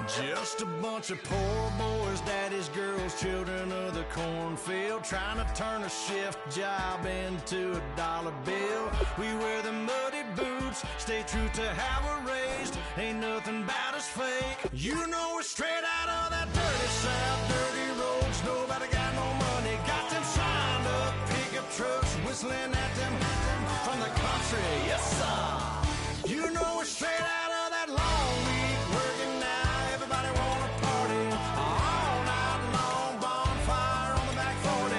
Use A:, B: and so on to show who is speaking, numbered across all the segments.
A: Just a bunch of poor boys, daddy's girls, children of the cornfield, trying to turn a shift job into a dollar bill. We wear the muddy boots, stay true to how we're raised. Ain't nothing about us fake. You know we're straight out of that dirty South, dirty roads. Nobody got no money, got them signed up pickup trucks, whistling at them from the country. Yes, sir. You know we're straight out of that long week working now. Everybody wanna party all night long, bonfire on the back 40,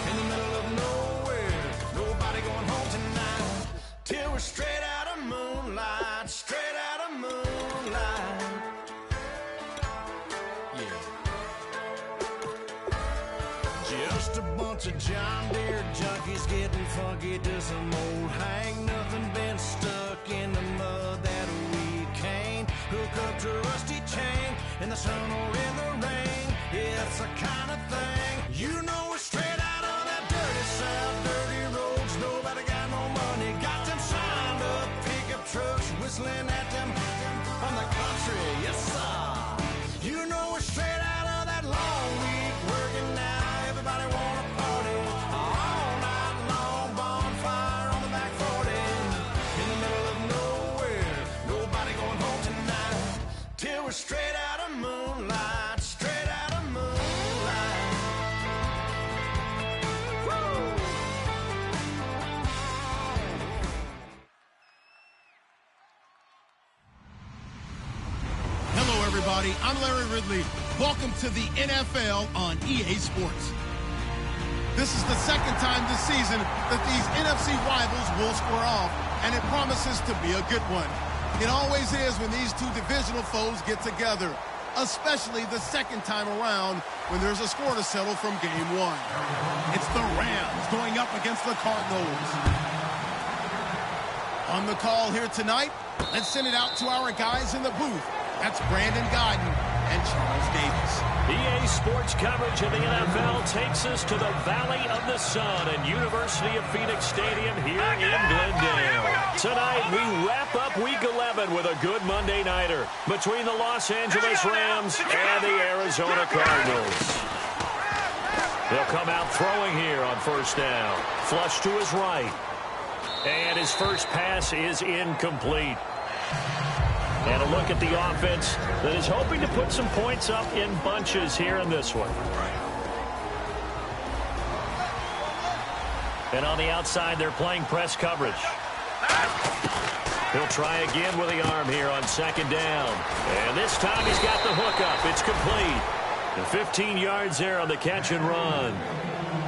A: in the middle of nowhere, nobody going home tonight, till we're straight out of moonlight, straight out of moonlight. Yeah. Just a bunch of John Deere junkies getting funky to some old hang, nothing been stuck in the mud that we can't hook up to a rusty chain in the sun or in the rain. Yeah, it's the kind of thing. You know we're straight out of that dirty South, dirty roads. Nobody got no money, got them signed up pickup trucks, whistling at them from the country. Yes, sir. You know we're straight out of that long week working now. Everybody wanna party all night long, bonfire on the back 40, in the middle of nowhere, nobody going home tonight, till we're straight out of moonlight, straight out of moonlight. Woo!
B: Hello, everybody. I'm Larry Ridley. Welcome to the NFL on EA Sports. This is the second time this season that these NFC rivals will square off, and it promises to be a good one. It always is when these two divisional foes get together, especially the second time around when there's a score to settle from game one. It's the Rams going up against the Cardinals. On the call here tonight, let's send it out to our guys in the booth. That's Brandon Godden and Charles Davis.
C: EA Sports coverage of the NFL takes us to the Valley of the Sun and University of Phoenix Stadium here in Glendale. Tonight, we wrap up Week 11 with a good Monday nighter between the Los Angeles Rams and the Arizona Cardinals. He'll come out throwing here on first down. Flush to his right. And his first pass is incomplete. And a look at the offense that is hoping to put some points up in bunches here in this one. And on the outside, they're playing press coverage. He'll try again with the arm here on second down. And this time he's got the hook up. It's complete. And 15 yards there on the catch and run.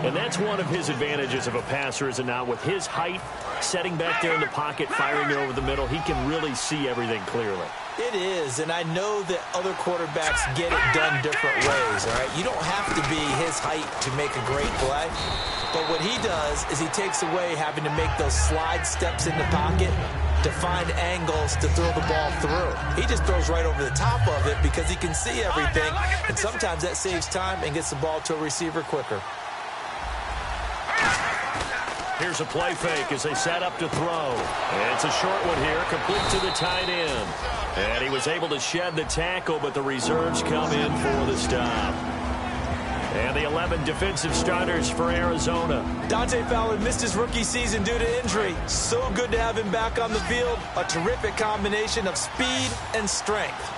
C: And that's one of his advantages of a passer, is it not? With his height, setting back there in the pocket, firing it over the middle, he can really see everything clearly.
D: It is, and I know that other quarterbacks get it done different ways, all right? You don't have to be his height to make a great play. But what he does is he takes away having to make those slide steps in the pocket to find angles to throw the ball through. He just throws right over the top of it because he can see everything, and sometimes that saves time and gets the ball to a receiver quicker.
C: Here's a play fake as they set up to throw. And it's a short one here, complete to the tight end. And he was able to shed the tackle, but the reserves come in for the stop. And the 11 defensive starters for Arizona.
D: Dante Fowler missed his rookie season due to injury. So good to have him back on the field. A terrific combination of speed and strength.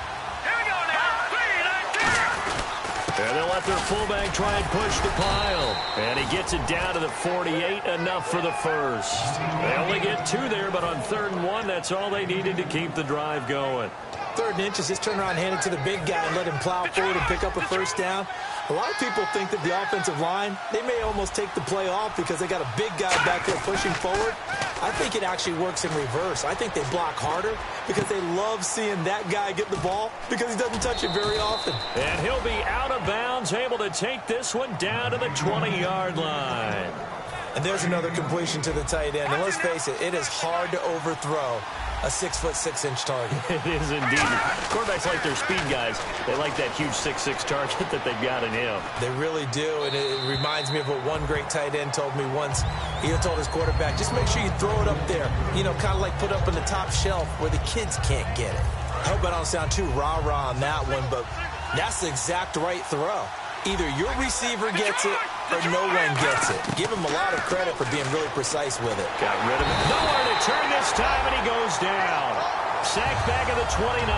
C: And they'll let their fullback try and push the pile. And he gets it down to the 48, enough for the first. They only get 2 there, but on 3rd and 1, that's all they needed to keep the drive going.
D: 3rd and inches, just turn around, hand it to the big guy, and let him plow forward and pick up a first down. A lot of people think that the offensive line, they may almost take the play off because they got a big guy back there pushing forward. I think it actually works in reverse. I think they block harder because they love seeing that guy get the ball because he doesn't touch it very often.
C: And he'll be out of bounds, able to take this one down to the 20-yard line.
D: And there's another completion to the tight end. And let's face it, it is hard to overthrow a 6'6" target.
C: It is indeed. Quarterbacks like their speed guys. They like that huge 6'6" target that they've got in him.
D: They really do, and it reminds me of what one great tight end told me once. He told his quarterback, just make sure you throw it up there, you know, kind of like put up on the top shelf where the kids can't get it. I hope I don't sound too rah-rah on that one, but that's the exact right throw. Either your receiver gets it or no one gets it. Give him a lot of credit for being really precise with it.
C: Got rid of it. Nowhere to turn this time, and he goes down. Sacked back at the 29.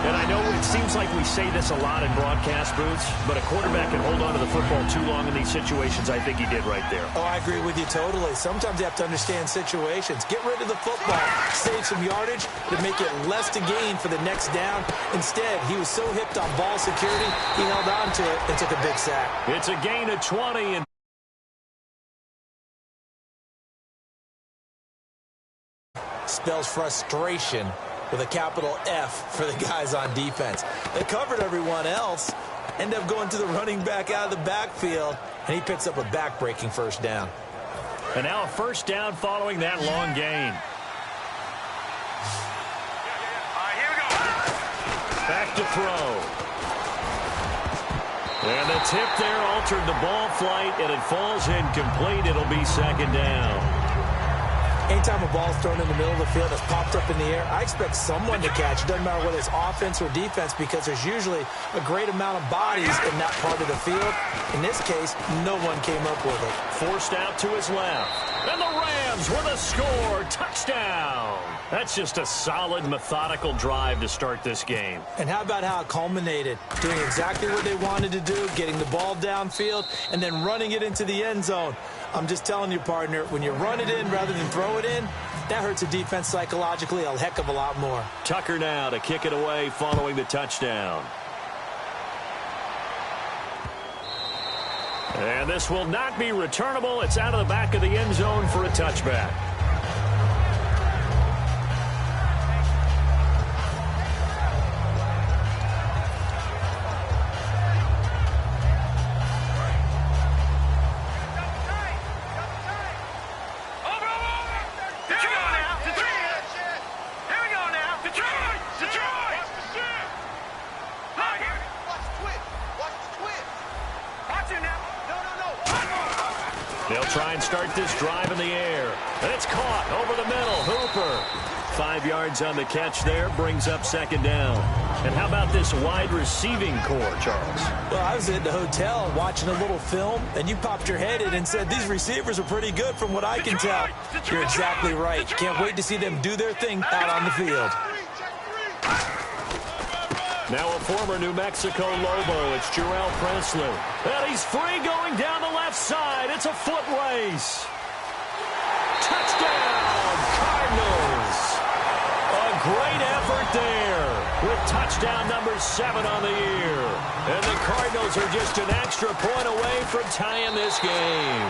C: And I know it seems like we say this a lot in broadcast booths, but a quarterback can hold on to the football too long in these situations. I think he did right there.
D: Oh, I agree with you totally. Sometimes you have to understand situations. Get rid of the football. Save some yardage to make it less to gain for the next down. Instead, he was so hipped on ball security, he held on to it and took a big sack.
C: It's a gain of 20. And
D: spells frustration with a capital F for the guys on defense. They covered everyone else, end up going to the running back out of the backfield, and he picks up a back-breaking first down.
C: And now a first down following that long gain.
E: Here we go.
C: Back to throw. And the tip there altered the ball flight, and it falls incomplete. It'll be second down.
D: Anytime a ball is thrown in the middle of the field that's popped up in the air, I expect someone to catch. It doesn't matter whether it's offense or defense because there's usually a great amount of bodies in that part of the field. In this case, no one came up with it.
C: Forced out to his left. And the Rams with a score. Touchdown. That's just a solid, methodical drive to start this game.
D: And how about how it culminated? Doing exactly what they wanted to do, getting the ball downfield, and then running it into the end zone. I'm just telling you, partner, when you run it in rather than throw it in, that hurts a defense psychologically a heck of a lot more.
C: Tucker now to kick it away following the touchdown. And this will not be returnable. It's out of the back of the end zone for a touchback. They'll try and start this drive in the air. And it's caught over the middle. Hooper. 5 yards on the catch there. Brings up second down. And how about this wide receiving core, Charles?
D: Well, I was at the hotel watching a little film, and you popped your head in and said, these receivers are pretty good from what I can tell. You're exactly right. Can't wait to see them do their thing out on the field.
C: Now a former New Mexico Lobo. It's Jarrell Presley. And he's free going down the left side. It's a foot race. Touchdown, Cardinals. A great effort there with touchdown number 7 on the year. And the Cardinals are just an extra point away from tying this game.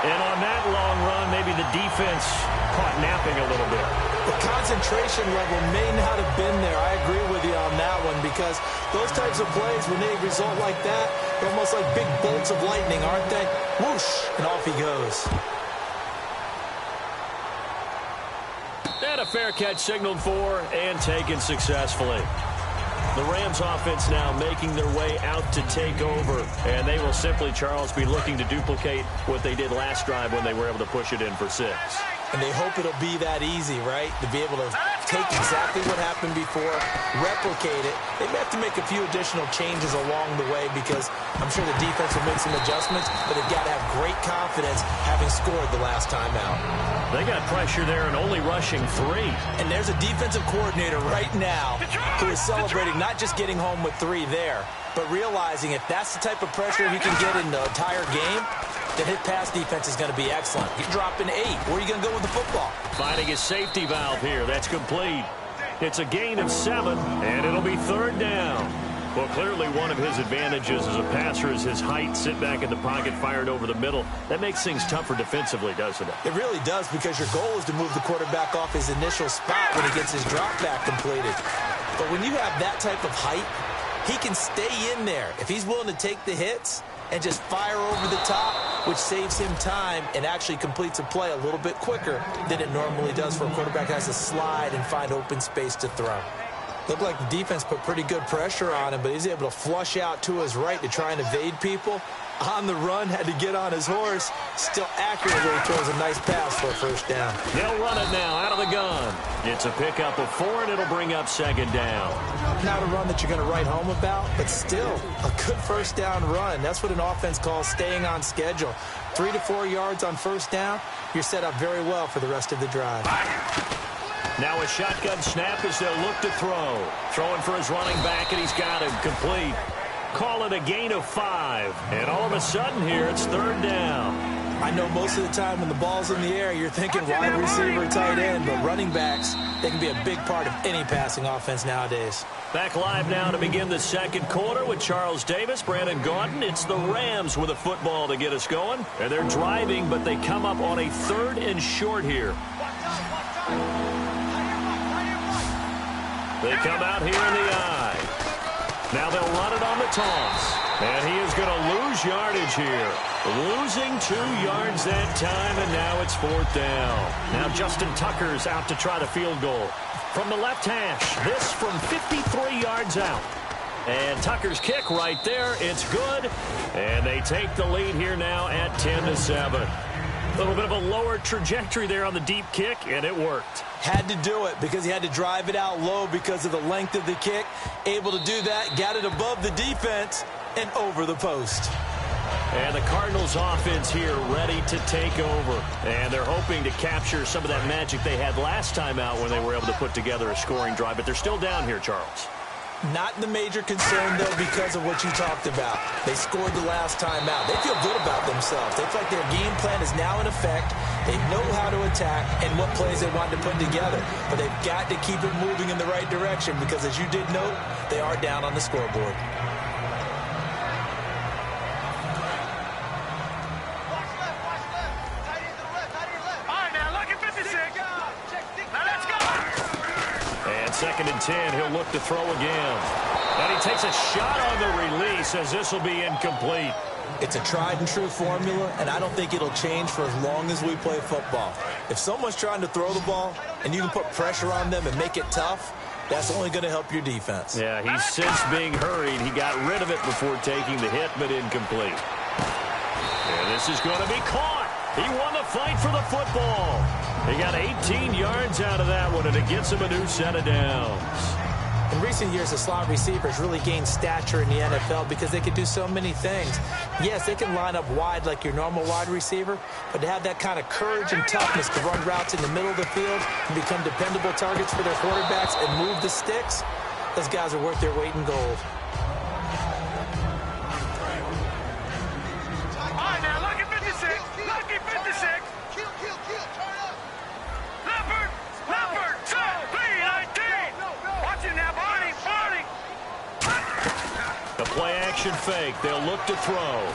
C: And on that long run, maybe the defense caught napping a little bit.
D: The concentration level may not have been there. I agree with you on that one because those types of plays, when they result like that, they're almost like big bolts of lightning, aren't they? Whoosh, and off he goes.
C: And a fair catch signaled for and taken successfully. The Rams offense now making their way out to take over. And they will simply, Charles, be looking to duplicate what they did last drive when they were able to push it in for 6.
D: And they hope it'll be that easy, right? To be able to take exactly what happened before, replicate it. They may have to make a few additional changes along the way because I'm sure the defense will make some adjustments, but they've got to have great confidence having scored the last time out.
C: They got pressure there and only rushing 3.
D: And there's a defensive coordinator right now who is celebrating not just getting home with 3 there, but realizing if that's the type of pressure he can get in the entire game, then his pass defense is going to be excellent. He's dropping 8. Where are you going to go with the football?
C: Finding his safety valve here. That's complete. It's a gain of 7, and it'll be 3rd down. Well, clearly one of his advantages as a passer is his height. Sit back in the pocket, fired over the middle. That makes things tougher defensively, doesn't it?
D: It really does because your goal is to move the quarterback off his initial spot when he gets his drop back completed. But when you have that type of height, he can stay in there. If he's willing to take the hits and just fire over the top, which saves him time and actually completes a play a little bit quicker than it normally does for a quarterback that has to slide and find open space to throw. Looked like the defense put pretty good pressure on him, but he's able to flush out to his right to try and evade people. On the run, had to get on his horse. Still accurately throws a nice pass for a first down.
C: They'll run it now out of the gun. It's a pickup of 4, and it'll bring up second down.
D: Not a run that you're going to write home about, but still a good first down run. That's what an offense calls staying on schedule. 3 to 4 yards on first down, you're set up very well for the rest of the drive.
C: Now a shotgun snap as they'll look to throw. Throwing for his running back, and he's got him complete. Call it a gain of 5. And all of a sudden here, it's third down.
D: I know most of the time when the ball's in the air, you're thinking wide receiver, tight end, but running backs, they can be a big part of any passing offense nowadays.
C: Back live now to begin the second quarter with Charles Davis, Brandon Gaudin. It's the Rams with a football to get us going. And they're driving, but they come up on a 3rd and short here. They come out here in the eye. Now they'll run it on the toss. And he is going to lose yardage here. Losing 2 yards that time, and now it's 4th down. Now Justin Tucker's out to try the field goal. From the left hash, this from 53 yards out. And Tucker's kick right there, it's good. And they take the lead here now at 10-7. A little bit of a lower trajectory there on the deep kick, and it worked.
D: Had to do it because he had to drive it out low because of the length of the kick. Able to do that, got it above the defense and over the post.
C: And the Cardinals offense here ready to take over. And they're hoping to capture some of that magic they had last time out when they were able to put together a scoring drive. But they're still down here, Charles.
D: Not the major concern, though, because of what you talked about. They scored the last time out. They feel good about themselves. They feel like their game plan is now in effect. They know how to attack and what plays they want to put together. But they've got to keep it moving in the right direction because, as you did note, they are down on the scoreboard.
C: Second and 10, he'll look to throw again. And he takes a shot on the release as this will be incomplete.
D: It's a tried and true formula, and I don't think it'll change for as long as we play football. If someone's trying to throw the ball and you can put pressure on them and make it tough, that's only going to help your defense.
C: Yeah, he's since being hurried. He got rid of it before taking the hit, but incomplete. And this is going to be caught. He won the fight for the football. He got 18 yards out of that one, and it gets him a new set of downs.
D: In recent years, the slot receivers really gained stature in the NFL because they can do so many things. Yes, they can line up wide like your normal wide receiver, but to have that kind of courage and toughness to run routes in the middle of the field and become dependable targets for their quarterbacks and move the sticks, those guys are worth their weight in gold.
C: Play-action fake. They'll look to throw.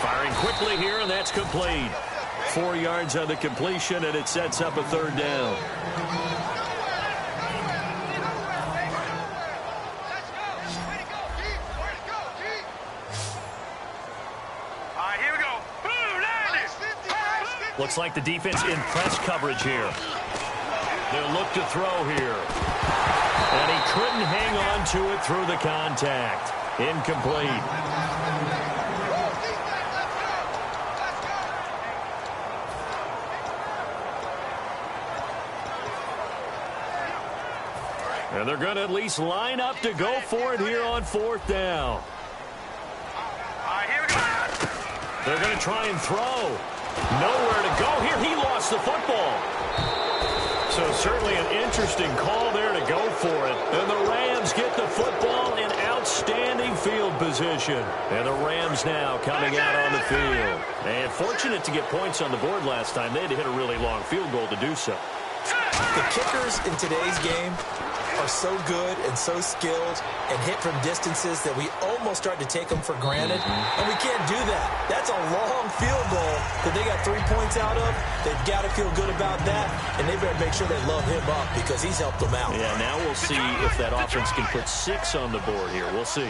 C: Firing quickly here, and that's complete. 4 yards on the completion, and it sets up a third down.
E: Here we go.
C: Looks like the defense in press coverage here. They'll look to throw here. And he couldn't hang on to it through the contact. Incomplete. And they're going to at least line up to go for it here on 4th down.
E: Here we go.
C: They're going to try and throw. Nowhere to go here. He lost the football. So certainly an interesting call there to go for it. And the Rams get the football in outstanding field position. And the Rams now coming out on the field. And fortunate to get points on the board last time. They had to hit a really long field goal to do so.
D: The kickers in today's game are so good and so skilled and hit from distances that we almost start to take them for granted. And we can't do that. That's a long field goal that they got 3 points out of. They've got to feel good about that, and they better make sure they love him up because he's helped them out.
C: Yeah, now we'll see if that offense can put 6 on the board here. We'll see.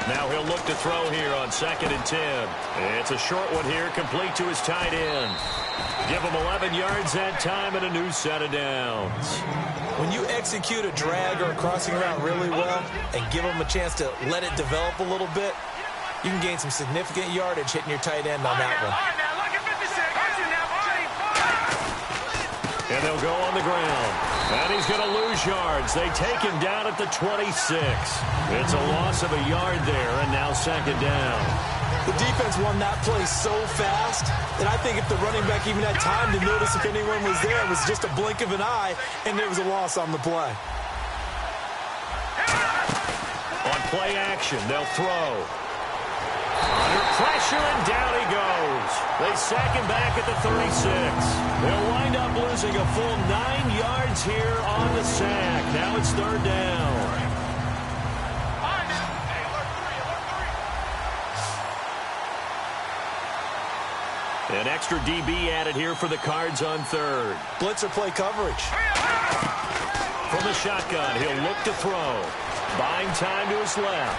C: Now he'll look to throw here on 2nd and 10. It's a short one here, complete to his tight end. Give him 11 yards that time and a new set of downs.
D: When you execute a drag or a crossing route really well and give them a chance to let it develop a little bit, you can gain some significant yardage hitting your tight end on that one.
C: And they'll go on the ground. And he's going to lose yards. They take him down at the 26. It's a loss of a yard there, and now 2nd down.
D: The defense won that play so fast that I think if the running back even had time to notice if anyone was there, it was just a blink of an eye, and there was a loss on the play.
C: On play action, they'll throw. Under pressure, and down he goes. They sack him back at the 36. They'll wind up losing a full 9 yards here on the sack. Now it's 3rd down. An extra DB added here for the Cards on 3rd.
D: Blitzer play coverage.
C: From the shotgun, he'll look to throw. Buying time to his left.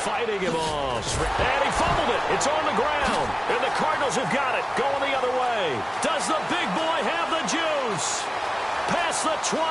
C: Fighting him off. And he fumbled it. It's on the ground. And the Cardinals have got it. Going the other way. Does the big boy have the juice? Past the 20.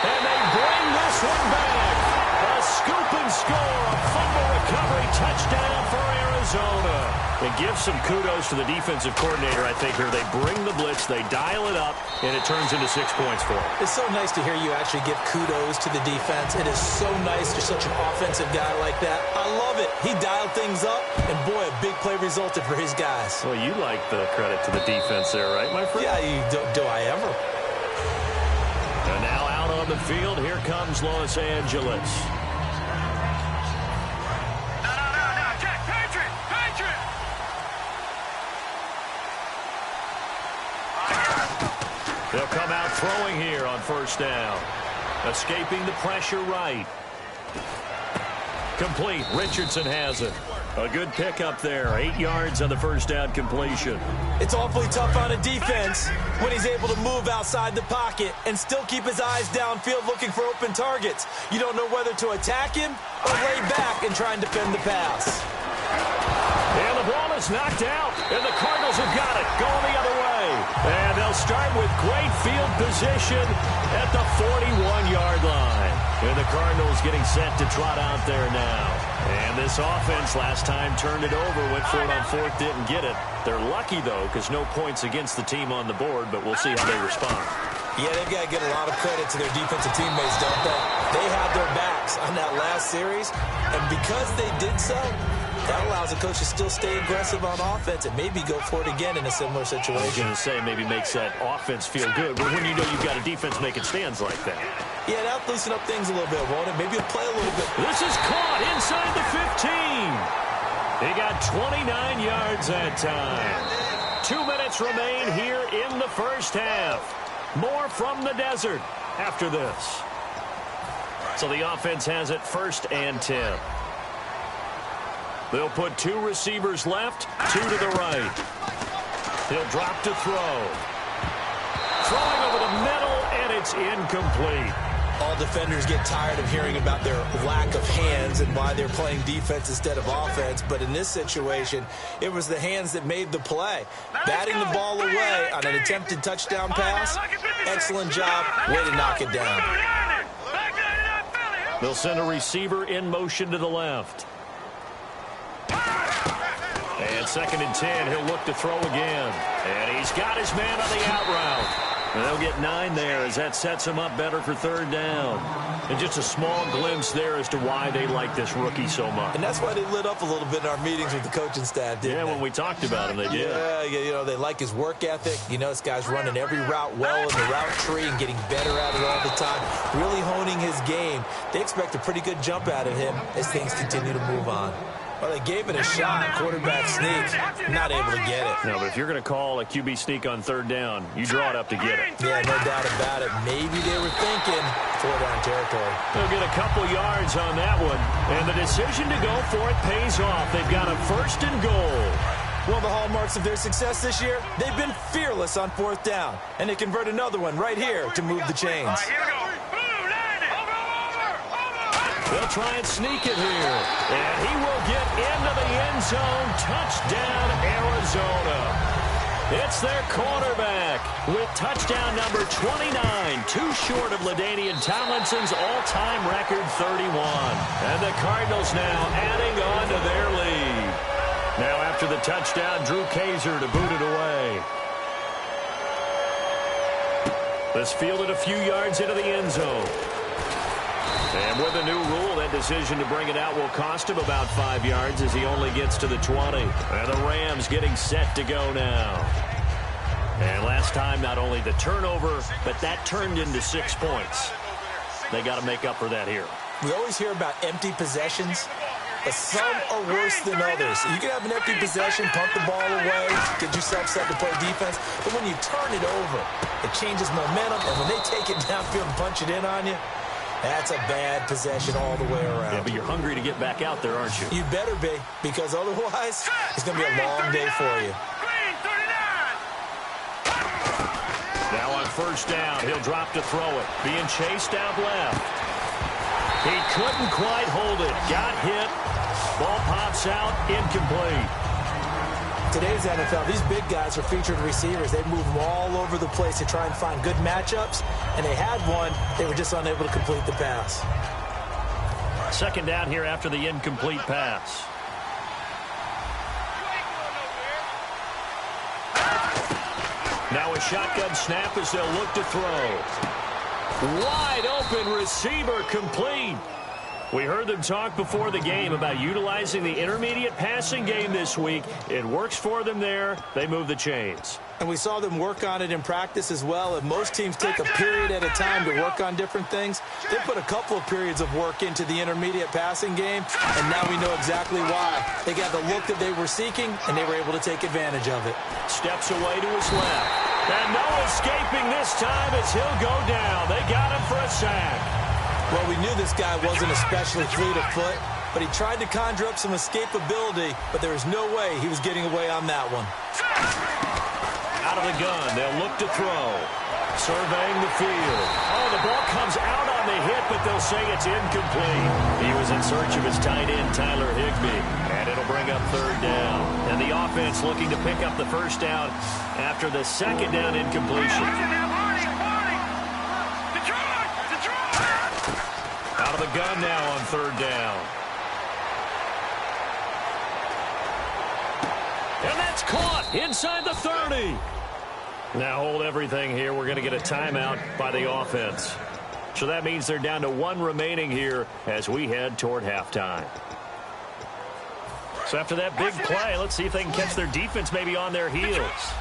C: And they bring this one back. A scoop and score. A fumble recovery touchdown for Arizona. It gives some kudos to the defensive coordinator, I think, here. They bring the blitz, they dial it up, and it turns into 6 points for them.
D: It's so nice to hear you actually give kudos to the defense. It is so nice you're such an offensive guy like that. I love it. He dialed things up, and boy, a big play resulted for his guys.
C: Well, you like the credit to the defense there, right, my friend?
D: Yeah, do I ever?
C: And now out on the field, here comes Los Angeles. They'll come out throwing here on 1st down. Escaping the pressure right. Complete. Richardson has it. A good pickup there. 8 yards on the 1st down completion.
D: It's awfully tough on a defense when he's able to move outside the pocket and still keep his eyes downfield looking for open targets. You don't know whether to attack him or lay back and try and defend the pass.
C: And the ball is knocked out, and the Cardinals have got it, going the other way. And they'll start with great field position at the 41-yard line. And the Cardinals getting set to trot out there now. And this offense last time turned it over, went for it on 4th, didn't get it. They're lucky, though, because no points against the team on the board, but we'll see how they respond.
D: Yeah, they've got to get a lot of credit to their defensive teammates, don't they? They had their backs on that last series, and because they did so, that allows the coach to still stay aggressive on offense and maybe go for it again in a similar situation.
C: I was going to say maybe makes that offense feel good, but when you know you've got a defense making stands like that.
D: Yeah, that'll loosen up things a little bit, won't it? Maybe it'll play a little bit.
C: This is caught inside the 15. He got 29 yards that time. 2 minutes remain here in the 1st half. More from the desert after this. So the offense has it 1st and 10. They'll put 2 receivers left, 2 to the right. He'll drop to throw. Throwing over the middle, and it's incomplete.
D: All defenders get tired of hearing about their lack of hands and why they're playing defense instead of offense. But in this situation, it was the hands that made the play. Batting the ball away on an attempted touchdown pass. Excellent job. Way to knock it down.
C: They'll send a receiver in motion to the left. And 2nd and 10, he'll look to throw again. And he's got his man on the out route. And they'll get 9 there as that sets him up better for 3rd down. And just a small glimpse there as to why they like this rookie so much.
D: And that's why they lit up a little bit in our meetings with the coaching staff, didn't they?
C: Yeah, when we talked about him, they did.
D: Yeah, you know, they like his work ethic. You know, this guy's running every route well in the route tree and getting better at it all the time. Really honing his game. They expect a pretty good jump out of him as things continue to move on. Well, they gave it a shot. Quarterback sneak. Not able to get it.
C: No, but if you're going to call a QB sneak on 3rd down, you draw it up to get it.
D: Yeah, no doubt about it. Maybe they were thinking 4-down territory.
C: They'll get a couple yards on that one. And the decision to go for it pays off. They've got a 1st and goal.
D: One of the hallmarks of their success this year, they've been fearless on 4th down. And they convert another one right here to move the chains.
E: Here we go.
C: They'll try and sneak it here. And he will get into the end zone. Touchdown, Arizona. It's their quarterback with touchdown number 29, too short of LaDainian Tomlinson's all-time record 31. And the Cardinals now adding on to their lead. Now after the touchdown, Drew Kaiser to boot it away. This fielded a few yards into the end zone. And with a new rule, that decision to bring it out will cost him about 5 yards as he only gets to the 20. And the Rams getting set to go now. And last time, not only the turnover, but that turned into 6 points. They got to make up for that here.
D: We always hear about empty possessions, but some are worse than others. You can have an empty possession, punt the ball away, get yourself set to play defense, but when you turn it over, it changes momentum, and when they take it downfield and punch it in on you, that's a bad possession all the way around.
C: Yeah, but you're hungry to get back out there, aren't you?
D: You better be, because otherwise, it's going to be a long day for you.
C: Now on first down, he'll drop to throw it. Being chased out left. He couldn't quite hold it. Got hit. Ball pops out. Incomplete.
D: Today's NFL, these big guys are featured receivers. They move them all over the place to try and find good matchups, and they had one. They were just unable to complete the pass.
C: Second down here after the incomplete pass. Now a shotgun snap as they'll look to throw. Wide open receiver complete. We heard them talk before the game about utilizing the intermediate passing game this week. It works for them there. They move the chains.
D: And we saw them work on it in practice as well. And most teams take a period at a time to work on different things. They put a couple of periods of work into the intermediate passing game, and now we know exactly why. They got the look that they were seeking, and they were able to take advantage of it.
C: Steps away to his left. And no escaping this time as he'll go down. They got him for a sack.
D: Well, we knew this guy wasn't especially fleet of foot, but he tried to conjure up some escapability, but there was no way he was getting away on that one.
C: Out of the gun, they'll look to throw. Surveying the field. Oh, the ball comes out on the hit, but they'll say it's incomplete. He was in search of his tight end, Tyler Higbee, and it'll bring up third down. And the offense looking to pick up the first down after the second down incompletion. Out of the gun now on third down. And that's caught inside the 30. Now hold everything here. We're going to get a timeout by the offense. So that means they're down to one remaining here as we head toward halftime. So after that big play, let's see if they can catch their defense maybe on their heels.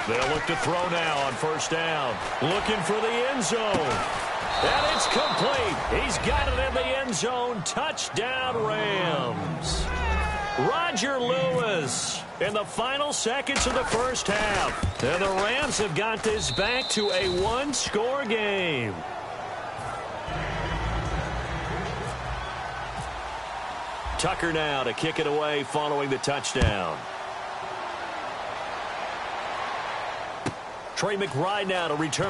C: They'll look to throw now on first down. Looking for the end zone. And it's complete. He's got it in the end zone. Touchdown, Rams. Roger Lewis in the final seconds of the first half. And the Rams have got this back to a one-score game. Tucker now to kick it away following the touchdown. Trey McBride now to return.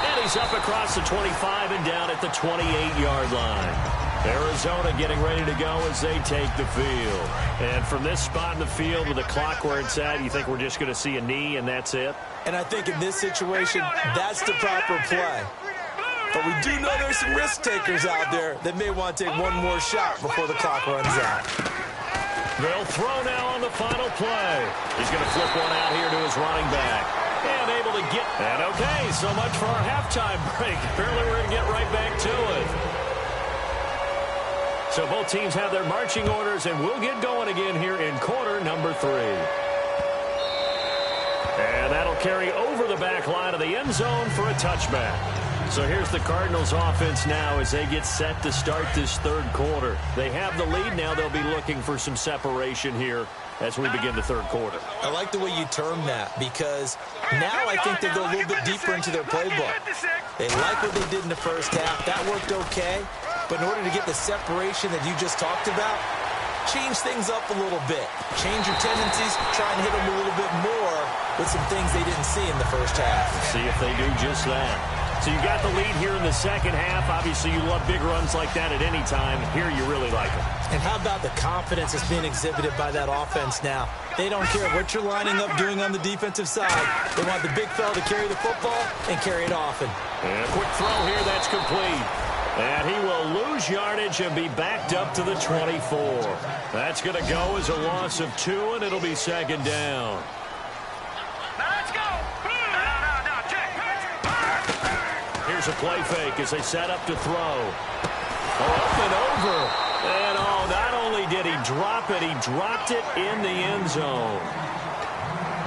C: And he's up across the 25 and down at the 28-yard line. Arizona getting ready to go as they take the field. And from this spot in the field with the clock where it's at, you think we're just going to see a knee and that's it?
D: And I think in this situation, that's the proper play. But we do know there's some risk takers out there that may want to take one more shot before the clock runs out.
C: They'll throw now on the final play. He's going to flip one out here to his running back. And able to get... And okay, so much for our halftime break. Apparently we're going to get right back to it. So both teams have their marching orders, and we'll get going again here in quarter number 3. And that'll carry over the back line of the end zone for a touchback. So here's the Cardinals offense now as they get set to start this third quarter. They have the lead now. They'll be looking for some separation here as we begin the third quarter.
D: I like the way you term that because now I think they go a little bit deeper into their playbook. They like what they did in the first half. That worked okay. But in order to get the separation that you just talked about, change things up a little bit. Change your tendencies. Try and hit them a little bit more with some things they didn't see in the first half.
C: See if they do just that. So you got the lead here in the second half. Obviously, you love big runs like that at any time. Here, you really like them.
D: And how about the confidence that's being exhibited by that offense now? They don't care what you're lining up doing on the defensive side. They want the big fella to carry the football and carry it often.
C: And a quick throw here, that's complete. And he will lose yardage and be backed up to the 24. That's going to go as a loss of 2, and it'll be second down.
E: Now let's go. No, check.
C: Here's a play fake as they set up to throw. Up and over. And not only did he drop it, he dropped it in the end zone.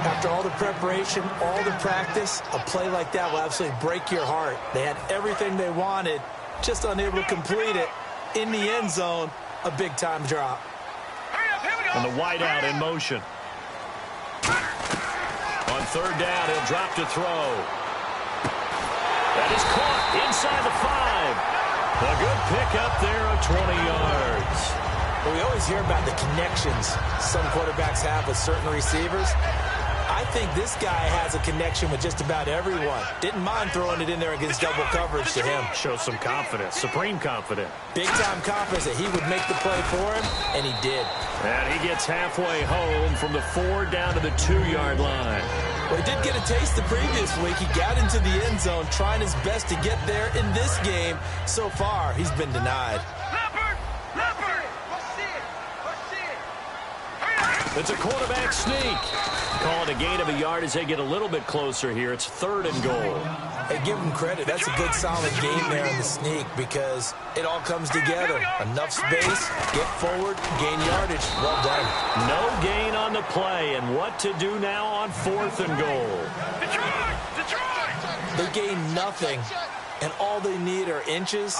D: After all the preparation, all the practice, a play like that will absolutely break your heart. They had everything they wanted, just unable to complete it. In the end zone, a big-time drop.
C: And the wideout in motion. On third down, he'll drop to throw. That is caught inside the 5. A good pickup there of 20 yards.
D: Well, we always hear about the connections some quarterbacks have with certain receivers. I think this guy has a connection with just about everyone. Didn't mind throwing it in there against double coverage to him.
C: Shows some confidence, supreme confidence.
D: Big-time confidence that he would make the play for him, and he did.
C: And he gets halfway home from the 4 down to the 2-yard line.
D: Well, he did get a taste the previous week. He got into the end zone trying his best to get there in this game. So far, he's been denied.
C: It's a quarterback sneak. Call it a gain of a yard as they get a little bit closer here. It's 3rd and goal.
D: Hey, give him credit. That's a good, solid game there in the sneak because it all comes together. Enough space, get forward, gain yardage. Well done.
C: No gain on the play, and what to do now on 4th and goal.
E: Detroit!
D: They gain nothing, and all they need are inches.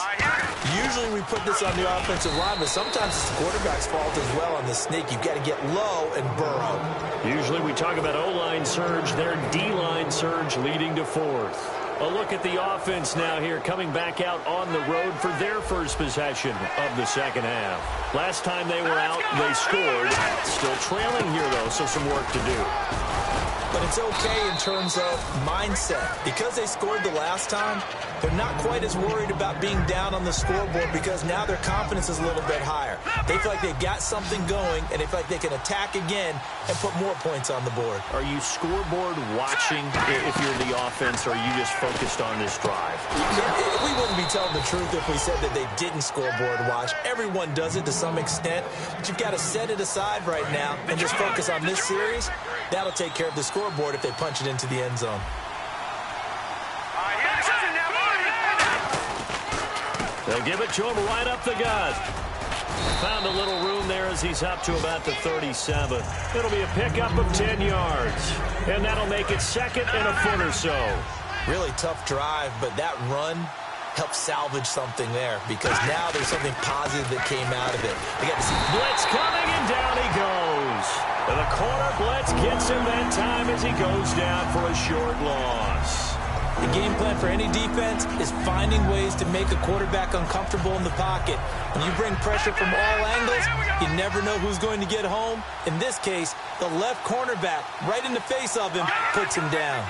D: Usually we put this on the offensive line, but sometimes it's the quarterback's fault as well on the sneak. You've got to get low and burrow.
C: Usually we talk about O-line surge, their D-line surge leading to 4th. A look at the offense now here, coming back out on the road for their first possession of the second half. Last time they were out, they scored. Still trailing here, though, so some work to do.
D: But it's okay in terms of mindset. Because they scored the last time, they're not quite as worried about being down on the scoreboard because now their confidence is a little bit higher. They feel like they've got something going, and they feel like they can attack again and put more points on the board.
C: Are you scoreboard watching if you're the offense, or are you just focused on this drive?
D: We wouldn't be telling the truth if we said that they didn't scoreboard watch. Everyone does it to some extent, but you've got to set it aside right now and just focus on this series. That'll take care of the scoreboard if they punch it into the end zone.
C: They'll give it to him right up the gut. Found a little room there as he's up to about the 37. It'll be a pickup of 10 yards. And that'll make it 2nd and a foot or so.
D: Really tough drive, but that run helped salvage something there because now there's something positive that came out of it. They got to see
C: blitz coming, and down he goes. And the corner blitz gets him that time as he goes down for a short loss.
D: The game plan for any defense is finding ways to make a quarterback uncomfortable in the pocket. When you bring pressure from all angles, you never know who's going to get home. In this case, the left cornerback, right in the face of him, puts him down.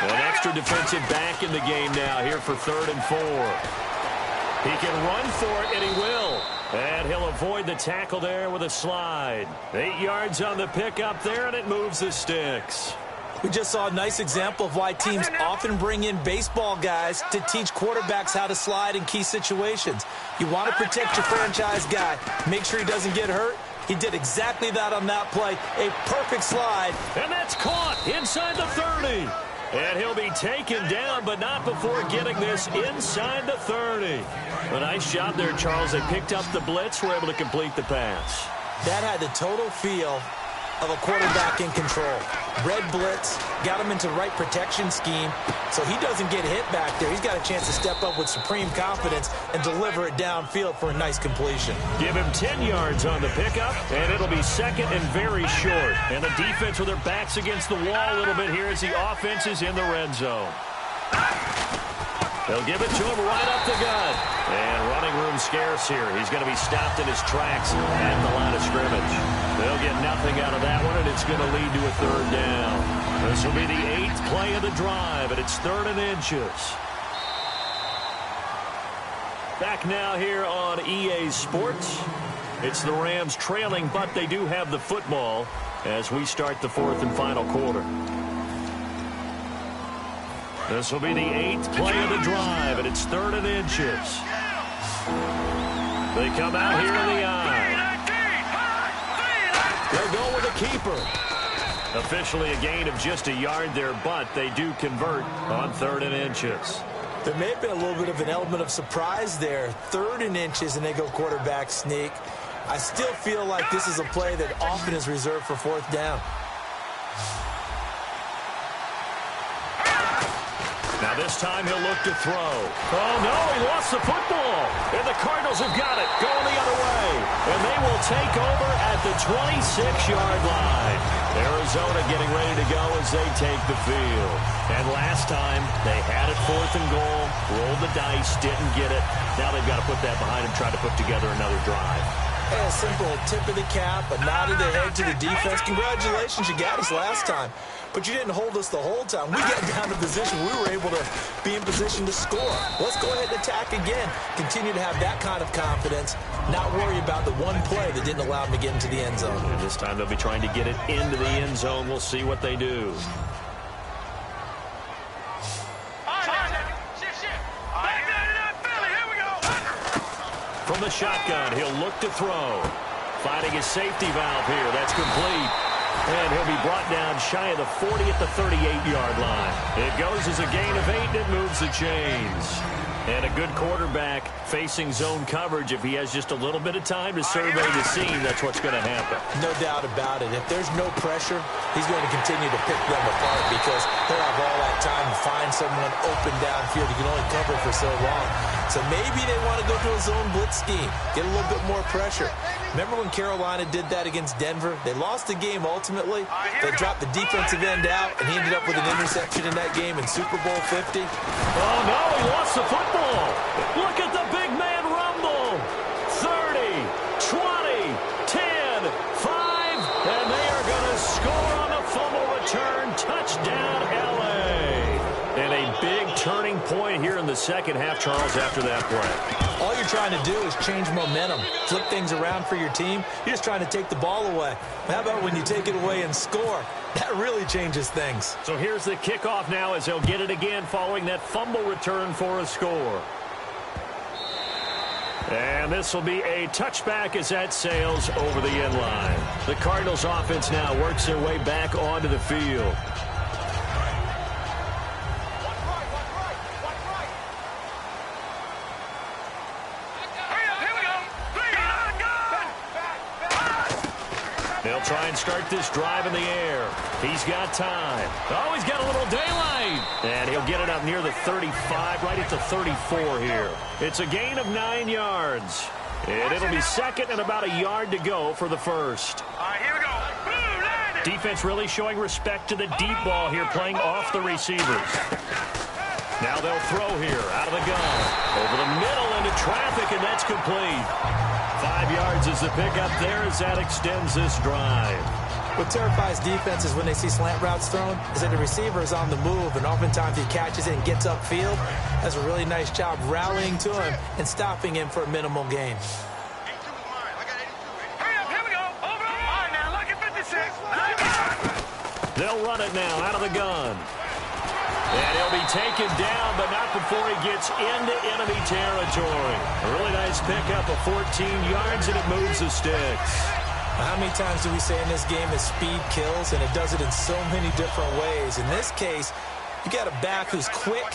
C: An extra defensive back in the game now here for 3rd and 4. He can run for it, and he will. And he'll avoid the tackle there with a slide. 8 yards on the pickup there, and it moves the sticks.
D: We just saw a nice example of why teams often bring in baseball guys to teach quarterbacks how to slide in key situations. You want to protect your franchise guy. Make sure he doesn't get hurt. He did exactly that on that play. A perfect slide.
C: And that's caught inside the 30. And he'll be taken down, but not before getting this inside the 30. A nice job there, Charles. They picked up the blitz, were able to complete the pass.
D: That had the total feel of a quarterback in control. Red blitz, got him into the right protection scheme, so he doesn't get hit back there. He's got a chance to step up with supreme confidence and deliver it downfield for a nice completion.
C: Give him 10 yards on the pickup, and it'll be 2nd and very short. And the defense with their backs against the wall a little bit here as the offense is in the red zone. They'll give it to him right up the gut. And running room scarce here. He's going to be stopped in his tracks at the line of scrimmage. They'll get nothing out of that one, and it's going to lead to a 3rd down. This will be the 8th play of the drive, and it's 3rd and inches. Back now here on EA Sports. It's the Rams trailing, but they do have the football as we start the 4th and final quarter. This will be the 8th play of the drive, and it's 3rd and inches. They come out here in the eye. They'll go with a keeper. Officially a gain of just a yard there, but they do convert on 3rd and inches.
D: There may have been a little bit of an element of surprise there. 3rd and inches, and they go quarterback sneak. I still feel like this is a play that often is reserved for 4th down.
C: Now this time he'll look to throw. Oh, no, he lost the football. And the Cardinals have got it, going the other way. And they will take over at the 26-yard line. Arizona getting ready to go as they take the field. And last time, they had it 4th and goal, rolled the dice, didn't get it. Now they've got to put that behind them, try to put together another drive.
D: A simple tip of the cap, a nod of the head to the defense. Congratulations, you got us last time. But you didn't hold us the whole time. We got down to position. We were able to be in position to score. Let's go ahead and attack again. Continue to have that kind of confidence. Not worry about the one play that didn't allow them to get into the end zone.
C: And this time they'll be trying to get it into the end zone. We'll see what they do. From the shotgun, he'll look to throw. Finding his safety valve here. That's complete. And he'll be brought down shy of the 40 at the 38-yard line. It goes as a gain of 8, and it moves the chains. And a good quarterback facing zone coverage. If he has just a little bit of time to survey the scene, that's what's going to happen.
D: No doubt about it. If there's no pressure, he's going to continue to pick them apart because he'll have all that time to find someone open downfield. He can only cover for so long. So maybe they want to go to a zone blitz scheme, get a little bit more pressure. Remember when Carolina did that against Denver? They lost the game ultimately. They dropped the defensive end out, and he ended up with an interception in that game in Super Bowl 50.
C: Oh, no, he lost the football. Look at the big man rumble. 30, 20, 10, 5, and they are going to score on the fumble return. Touchdown, L.A. And a big turning point here in the second half, Charles, after that play.
D: All you're trying to do is change momentum, flip things around for your team. You're just trying to take the ball away. How about when you take it away and score? That really changes things.
C: So here's the kickoff now as they'll get it again following that fumble return for a score. And this will be a touchback as that sails over the end line. The Cardinals offense now works their way back onto the field. They'll try and start this drive in the air. He's got time. Oh, he's got a little daylight. And he'll get it up near the 35, right at the 34 here. It's a gain of 9 yards. And it'll be second and about a yard to go for the first.
E: All right, here we go.
C: Defense really showing respect to the deep ball here, playing off the receivers. Now they'll throw here, out of the gun. Over the middle into traffic, and that's complete. 5 yards is the pickup there as that extends this drive.
D: What terrifies defenses when they see slant routes thrown is that the receiver is on the move, and oftentimes he catches it and gets upfield. Does a really nice job rallying to him and stopping him for a minimal gain.
E: Hurry up, here we go. Over. All right, now look at 56.
C: They'll run it now out of the gun. And he'll be taken down, but not before he gets into enemy territory. A really nice pickup of 14 yards, and it moves the sticks.
D: How many times do we say in this game that speed kills, and it does it in so many different ways? In this case, you got a back who's quick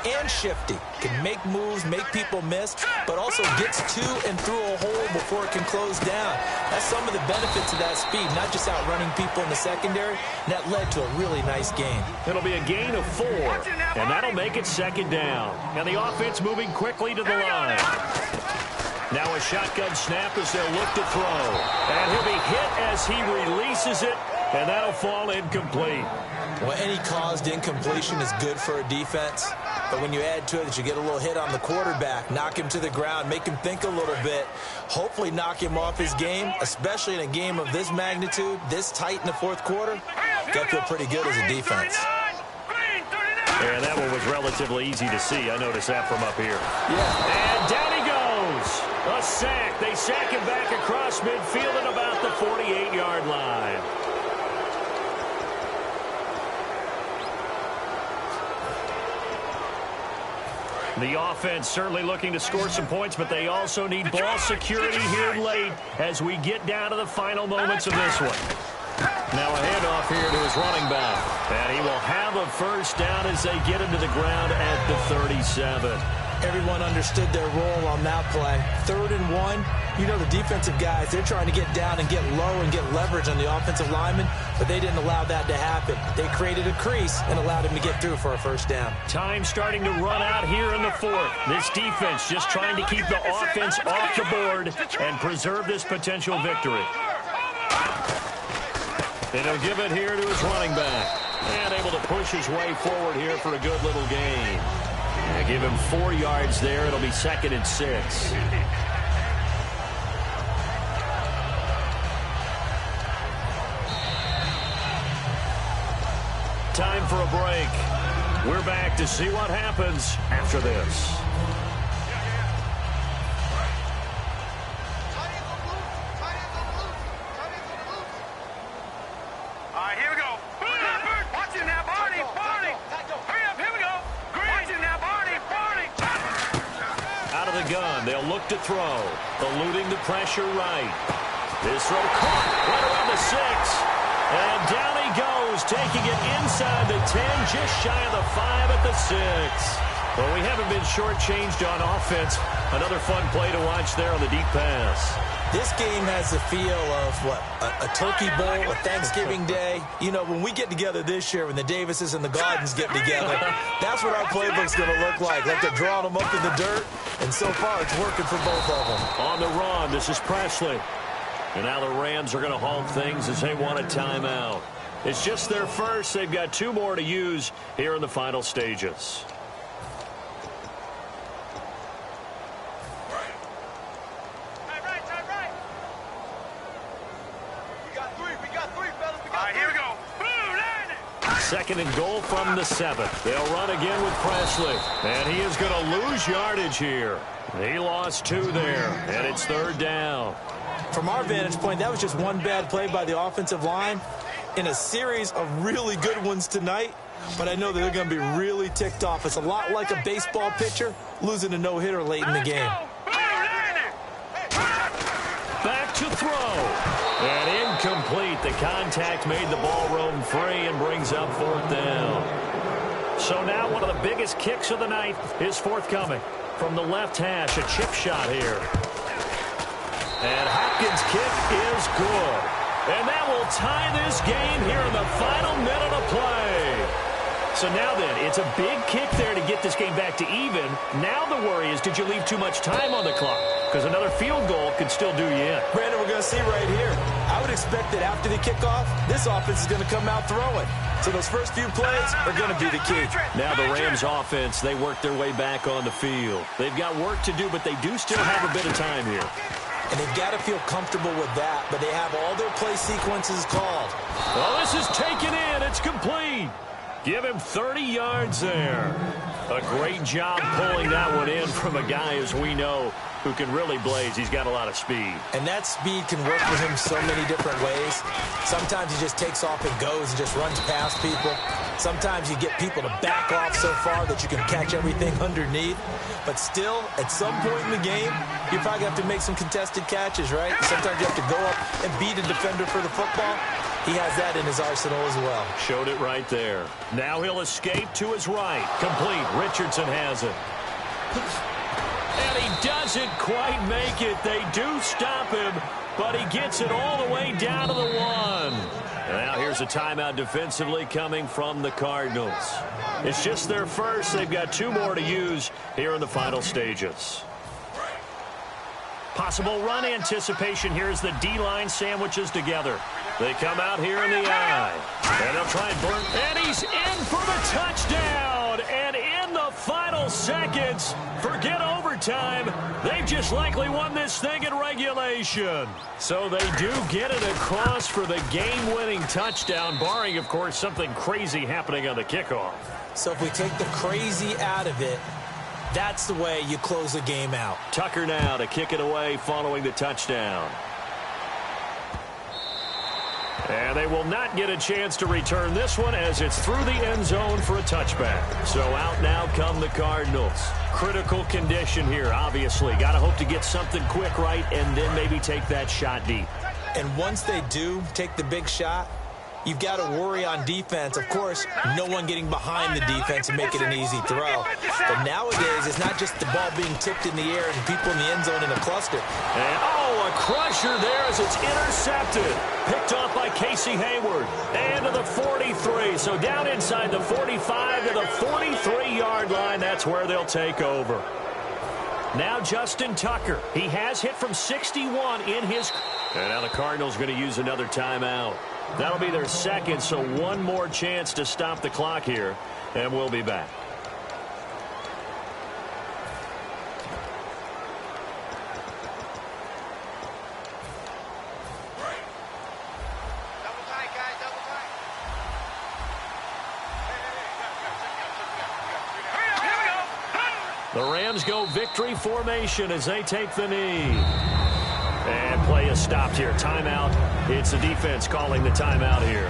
D: and shifty, can make moves, make people miss, but also gets to and through a hole before it can close down. That's some of the benefits of that speed, not just outrunning people in the secondary. That led to a really nice gain.
C: It'll be a gain of 4, and that'll make it second down. And the offense moving quickly to the line. Now a shotgun snap as they'll look to throw. And he'll be hit as he releases it, and that'll fall incomplete.
D: Well, any caused incompletion is good for a defense. But when you add to it that you get a little hit on the quarterback, knock him to the ground, make him think a little bit, hopefully knock him off his game, especially in a game of this magnitude, this tight in the fourth quarter, got to feel pretty good as a defense.
C: And that one was relatively easy to see. I noticed that from up here.
D: Yeah.
C: And down he goes. A sack. They sack him back across midfield at about the 48-yard line. The offense certainly looking to score some points, but they also need ball security here late as we get down to the final moments of this one. Now a handoff here to his running back. And he will have a first down as they get him to the ground at the 37.
D: Everyone understood their role on that play. 3rd and 1. You know the defensive guys, they're trying to get down and get low and get leverage on the offensive lineman, but they didn't allow that to happen. They created a crease and allowed him to get through for a first down.
C: Time starting to run out here in the 4th. This defense just trying to keep the offense off the board and preserve this potential victory. And he'll give it here to his running back. And able to push his way forward here for a good little gain. And give him 4 yards there. It'll be 2nd and 6. Time for a break. We're back to see what happens after this.
E: All right, here we go. Watch it now, Barney. Hurry up, here we go. Watch it now, Barney.
C: Out of the gun, they'll look to throw. Eluding the pressure right. This throw caught right around the 6. And down he goes, taking it inside the 10, just shy of the 5 at the 6. Well, we haven't been shortchanged on offense. Another fun play to watch there on the deep pass.
D: This game has the feel of, a Turkey Bowl, a Thanksgiving Day. You know, when we get together this year, when the Davises and the Gardens get together, that's what our playbook's going to look like. Like they're drawing them up in the dirt, and so far it's working for both of them.
C: On the run, this is Presley. And now the Rams are going to halt things as they want a timeout. It's just their first. They've got 2 more to use here in the final stages. Second and goal from the 7th. They'll run again with Presley. And he is going to lose yardage here. He lost 2 there, and it's 3rd down.
D: From our vantage point, that was just one bad play by the offensive line in a series of really good ones tonight. But I know that they're going to be really ticked off. It's a lot like a baseball pitcher losing a no-hitter late in the game.
C: Back to throw. And incomplete. The contact made the ball roam free and brings up 4th down. So now one of the biggest kicks of the night is forthcoming. From the left hash, a chip shot here. And Hopkins' kick is good. And that will tie this game here in the final minute of play. So now then, it's a big kick there to get this game back to even. Now the worry is, did you leave too much time on the clock? Because another field goal could still do you in.
D: Brandon, we're going to see right here. I would expect that after the kickoff, this offense is going to come out throwing. So those first few plays are going to be the key.
C: Now the Rams offense, they work their way back on the field. They've got work to do, but they do still have a bit of time here.
D: And they've got to feel comfortable with that, but they have all their play sequences called.
C: Well, this is taken in. It's complete. Give him 30 yards there. A great job pulling that one in from a guy, as we know, who can really blaze. He's got a lot of speed.
D: And that speed can work for him so many different ways. Sometimes he just takes off and goes and just runs past people. Sometimes you get people to back off so far that you can catch everything underneath. But still, at some point in the game, you probably have to make some contested catches, right? Sometimes you have to go up and beat a defender for the football. He has that in his arsenal as well.
C: Showed it right there. Now he'll escape to his right. Complete. Richardson has it. And he doesn't quite make it. They do stop him, but he gets it all the way down to the 1. And now here's a timeout defensively coming from the Cardinals. It's just their first. They've got 2 more to use here in the final stages. Possible run anticipation here as the D-line sandwiches together. They come out here in the eye. And they'll try and burn. And he's in for the touchdown. And in the final seconds, forget overtime. overtime. They've just likely won this thing in regulation. So they do get it across for the game-winning touchdown, barring, of course, something crazy happening on the kickoff.
D: So if we take the crazy out of it, that's the way you close the game out.
C: Tucker now to kick it away following the touchdown. And they will not get a chance to return this one as it's through the end zone for a touchback. So out now come the Cardinals. Critical condition here, obviously. Got to hope to get something quick right and then maybe take that shot deep.
D: And once they do take the big shot, you've got to worry on defense. Of course, no one getting behind the defense and make it an easy throw. But nowadays, it's not just the ball being tipped in the air and people in the end zone in a cluster.
C: And, oh, a crusher there as it's intercepted. Picked off by Casey Hayward. And to the 43. So down inside the 45 to the 43-yard line. That's where they'll take over. Now Justin Tucker. He has hit from 61 in his... And now the Cardinals going to use another timeout. That'll be their second, so one more chance to stop the clock here, and we'll be back.
E: Double tight, guys, double tight. Hurry up, here we go.
C: The Rams go victory formation as they take the knee. And play is stopped here. Timeout. It's the defense calling the timeout here.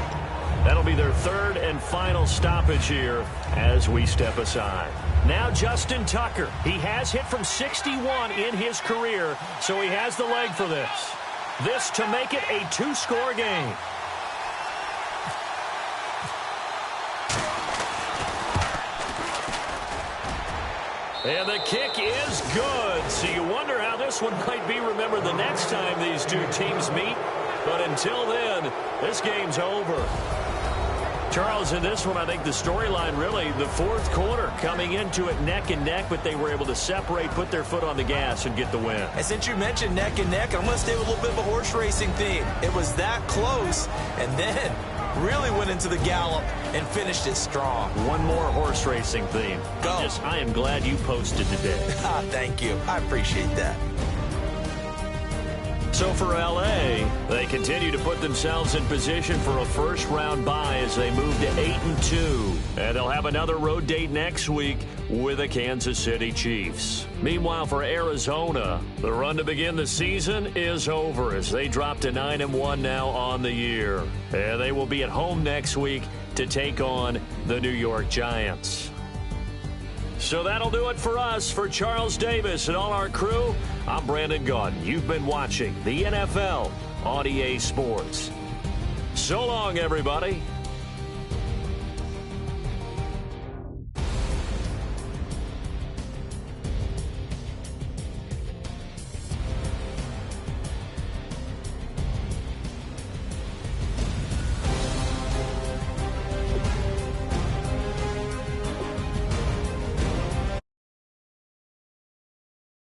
C: That'll be their third and final stoppage here as we step aside. Now Justin Tucker. He has hit from 61 in his career, so he has the leg for this. This to make it a two-score game. And the kick is good. So you wonder how this one might be remembered the next time these two teams meet. But until then, this game's over. Charles, in this one, I think the storyline really, the fourth quarter, coming into it neck and neck, but they were able to separate, put their foot on the gas, and get the win.
D: And since you mentioned neck and neck, I'm going to stay with a little bit of a horse racing theme. It was that close, and then really went into the gallop and finished it strong.
C: One more horse racing theme.
D: Go.
C: I am glad you posted today.
D: Thank you. I appreciate that.
C: So for L.A., they continue to put themselves in position for a first-round bye as they move to 8-2. And they'll have another road date next week with the Kansas City Chiefs. Meanwhile, for Arizona, the run to begin the season is over as they drop to 9-1 now on the year. And they will be at home next week to take on the New York Giants. So that'll do it for us. For Charles Davis and all our crew, I'm Brandon Gaudin. You've been watching the NFL on EA Sports. So long, everybody.